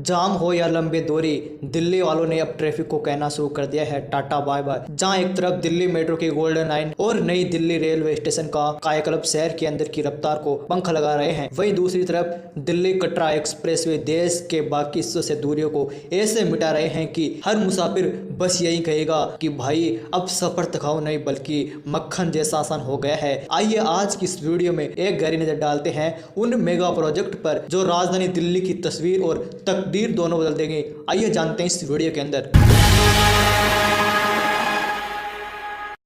जाम हो या लंबी दूरी, दिल्ली वालों ने अब ट्रैफिक को कहना शुरू कर दिया है टाटा बाय बाय। जहां एक तरफ दिल्ली मेट्रो की गोल्डन लाइन और नई दिल्ली रेलवे स्टेशन का कायाकल्प शहर के अंदर की रफ्तार को पंख लगा रहे हैं, वहीं दूसरी तरफ दिल्ली कटरा एक्सप्रेसवे देश के बाकी हिस्सों से दूरियों को ऐसे मिटा रहे हैं कि हर मुसाफिर बस यही कहेगा कि भाई अब सफर थकाऊ नहीं बल्कि मक्खन जैसा आसान हो गया है। आइए आज की इस वीडियो में एक गहरी नजर डालते हैं उन मेगा प्रोजेक्ट पर जो राजधानी दिल्ली की तस्वीर और तकदीर दोनों बदल देंगे। आइए जानते हैं इस वीडियो के अंदर।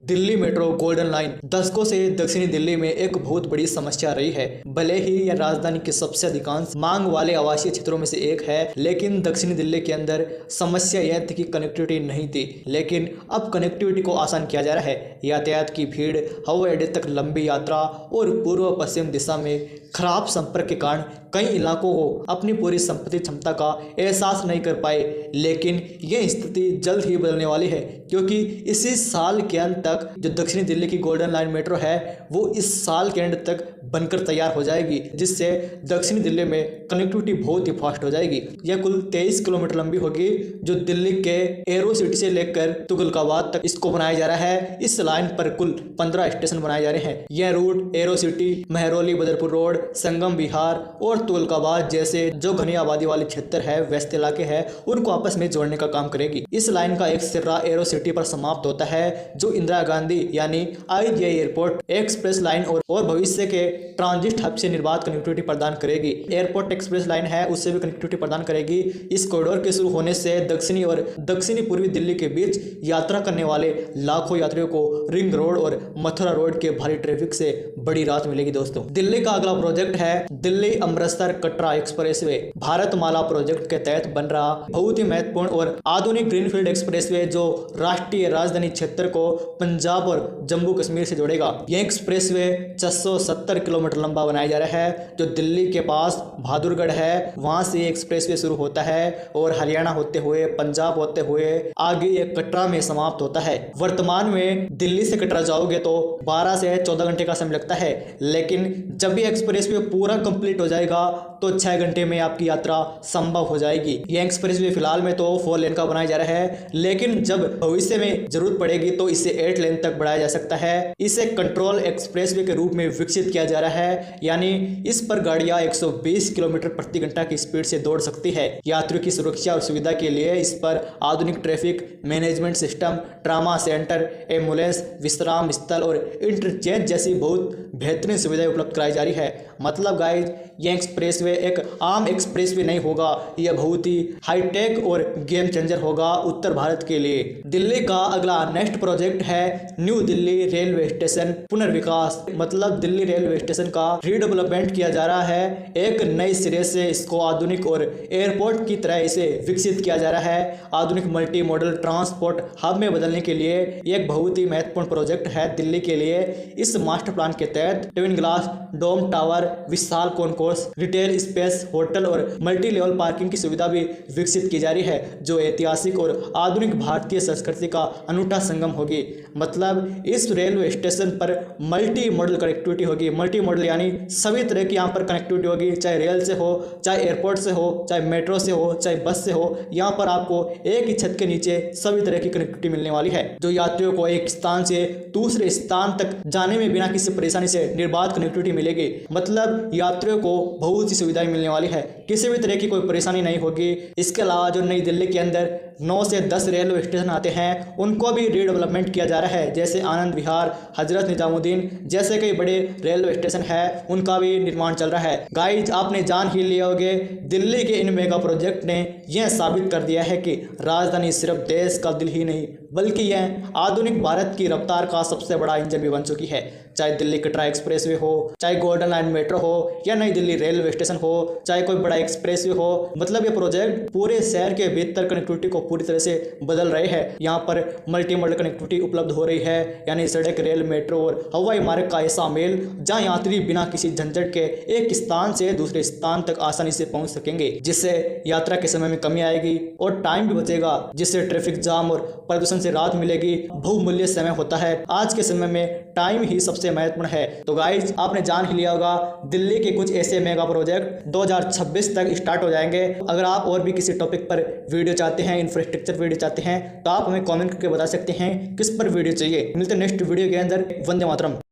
दिल्ली मेट्रो गोल्डन लाइन दशकों से दक्षिणी दिल्ली में एक बहुत बड़ी समस्या रही है। भले ही यह राजधानी के सबसे अधिकांश मांग वाले आवासीय क्षेत्रों में से एक है, लेकिन दक्षिणी दिल्ली के अंदर समस्या यह थी कि कनेक्टिविटी नहीं थी। लेकिन अब कनेक्टिविटी को आसान किया जा रहा है। यातायात की भीड़, हवाई अड्डे तक लंबी यात्रा और पूर्व पश्चिम दिशा में खराब संपर्क के कारण कई इलाकों को अपनी पूरी संपत्ति क्षमता का एहसास नहीं कर पाए। लेकिन यह स्थिति जल्द ही बदलने वाली है, क्योंकि इसी साल के अंत तक जो दक्षिणी दिल्ली की गोल्डन लाइन मेट्रो है वो इस साल के एंड तक बनकर तैयार हो जाएगी, जिससे दक्षिणी दिल्ली में कनेक्टिविटी बहुत ही फास्ट हो जाएगी। यह कुल 23 किलोमीटर लंबी होगी, जो दिल्ली के एरो सिटी से लेकर तुगलकाबाद तक इसको बनाया जा रहा है। इस लाइन पर कुल 15 स्टेशन बनाए जा रहे हैं। यह route Aerocity, Mehrauli, Badarpur road, Sangam Vihar और तुगलकाबाद जैसे जो घनी आबादी वाले क्षेत्र है, व्यस्त इलाके हैं, उनको आपस में जोड़ने का काम करेगी। इस लाइन का एक सिरा एरो सिटी पर समाप्त होता है, जो इंदिरा गांधी यानी IGI एयरपोर्ट एक्सप्रेस लाइन और भविष्य के ट्रांजिट हब से निर्बाध कनेक्टिविटी प्रदान करेगी। एयरपोर्ट एक्सप्रेस लाइन है, उससे भी कनेक्टिविटी प्रदान करेगी। इस कॉरिडोर के शुरू होने से दक्षिणी और दक्षिणी पूर्वी दिल्ली के बीच यात्रा करने वाले लाखों यात्रियों को रिंग रोड और मथुरा रोड के भारी ट्रैफिक से बड़ी राहत मिलेगी। दोस्तों, दिल्ली का अगला प्रोजेक्ट है दिल्ली अमृतसर कटरा एक्सप्रेसवे। भारतमाला प्रोजेक्ट के तहत बन रहा बहुत ही महत्वपूर्ण और आधुनिक ग्रीनफील्ड एक्सप्रेसवे जो राष्ट्रीय राजधानी क्षेत्र को पंजाब और जम्मू कश्मीर से जोड़ेगा। यह एक्सप्रेसवे 670 किलोमीटर लंबा बनाया जा रहा है। जो दिल्ली के पास बहादुरगढ़ है, वहां से एक्सप्रेसवे शुरू होता है और हरियाणा होते हुए, पंजाब होते हुए आगे ये कटरा में समाप्त होता है। वर्तमान में दिल्ली से कटरा जाओगे तो 12 से 14 घंटे का समय लगता है, लेकिन जब ये एक्सप्रेसवे पूरा कंप्लीट हो जाएगा तो 6 घंटे में आपकी यात्रा संभव हो जाएगी। यह एक्सप्रेसवे फिलहाल में तो 4 लेन का बनाया जा रहा है, लेकिन जब भविष्य में जरूरत पड़ेगी तो इसे 8 लेन तक बढ़ाया जा सकता है। इसे कंट्रोल एक्सप्रेसवे के रूप में विकसित किया जा रहा है, यानी इस पर गाड़ियां 120 किलोमीटर प्रति घंटा की स्पीड से दौड़ सकती है। यात्रियों की सुरक्षा और सुविधा के लिए इस पर आधुनिक traffic management system, trauma centre, ambulance, विश्राम स्थल और इंटरचेंज जैसी बहुत बेहतरीन सुविधाएं उपलब्ध कराई जा रही है। मतलब गाइज, यह एक्सप्रेसवे एक आम एक्सप्रेसवे नहीं होगा, यह बहुत ही हाईटेक और गेम चेंजर होगा उत्तर भारत के लिए। दिल्ली का अगला नेक्स्ट प्रोजेक्ट है न्यू दिल्ली रेलवे स्टेशन पुनर्विकास। मतलब दिल्ली रेलवे स्टेशन का रीडेवलपमेंट किया जा रहा है। एक नए सिरे से इसको आधुनिक और एयरपोर्ट की तरह इसे विकसित किया जा रहा है। आधुनिक मल्टी मॉडल ट्रांसपोर्ट हब में बदलने के लिए एक बहुत ही महत्वपूर्ण प्रोजेक्ट है दिल्ली के लिए। इस मास्टर प्लान के तहत ट्विन ग्लास डोम टावर, विशाल कॉन्कोर्स, रिटेल स्पेस, होटल और मल्टी लेवल पार्किंग की सुविधा भी विकसित की जा रही है, जो ऐतिहासिक और आधुनिक भारतीय संस्कृति का अनूठा संगम होगी। मतलब इस रेलवे स्टेशन पर मल्टी मॉडल कनेक्टिविटी होगी। मल्टी मॉडल यानी सभी तरह की यहाँ पर कनेक्टिविटी होगी, चाहे रेल से हो, चाहे एयरपोर्ट से हो, चाहे मेट्रो से हो, चाहे बस से हो। यहाँ पर आपको एक ही छत के नीचे सभी तरह की कनेक्टिविटी मिलने वाली है, जो यात्रियों को एक स्थान से दूसरे स्थान तक जाने में बिना किसी परेशानी से निर्बाध कनेक्टिविटी मिलेगी। मतलब यात्रियों को बहुत सी सुविधाएं मिलने वाली है, किसी भी तरह की कोई परेशानी नहीं होगी। इसके अलावा जो नई दिल्ली के अंदर 9 से 10 रेलवे स्टेशन आते हैं, उनको भी रीडेवलपमेंट किया जा रहा है। जैसे आनंद विहार, हजरत निजामुद्दीन जैसे कई बड़े रेलवे स्टेशन है, उनका भी निर्माण चल रहा है। गाइज, आपने जान ही लिए होंगे, दिल्ली के इन मेगा प्रोजेक्ट ने यह साबित कर दिया है कि राजधानी सिर्फ देश का दिल ही नहीं बल्कि यह आधुनिक भारत की रफ्तार का सबसे बड़ा इंजन भी बन चुकी है। चाहे दिल्ली कटरा एक्सप्रेसवे हो, चाहे गोल्डन लाइन मेट्रो हो, या नई दिल्ली रेलवे स्टेशन हो, चाहे कोई बड़ा एक्सप्रेसवे हो, मतलब ये प्रोजेक्ट पूरे शहर के भीतर कनेक्टिविटी को पूरी तरह से बदल रहे हैं। यहाँ पर मल्टी मॉडल कनेक्टिविटी उपलब्ध हो रही है, यानी सड़क, रेल, मेट्रो और हवाई मार्ग का ऐसा मेल जहां यात्री बिना किसी झंझट के एक स्थान से दूसरे स्थान तक आसानी से पहुंच सकेंगे, जिससे यात्रा के समय में कमी आएगी और टाइम भी बचेगा, जिससे ट्रैफिक जाम और प्रदूषण से राहत मिलेगी। बहुमूल्य समय होता है, आज के समय में टाइम ही सबसे महत्वपूर्ण है। तो गाइज, आपने जान ही लिया होगा, दिल्ली के कुछ ऐसे मेगा प्रोजेक्ट 2026 तक स्टार्ट हो जाएंगे। अगर आप और भी किसी टॉपिक पर वीडियो चाहते हैं, इंफ्रास्ट्रक्चर वीडियो चाहते हैं, तो आप हमें कमेंट करके बता सकते हैं किस पर वीडियो चाहिए। मिलते हैं नेक्स्ट वीडियो के अंदर। वंदे मातरम।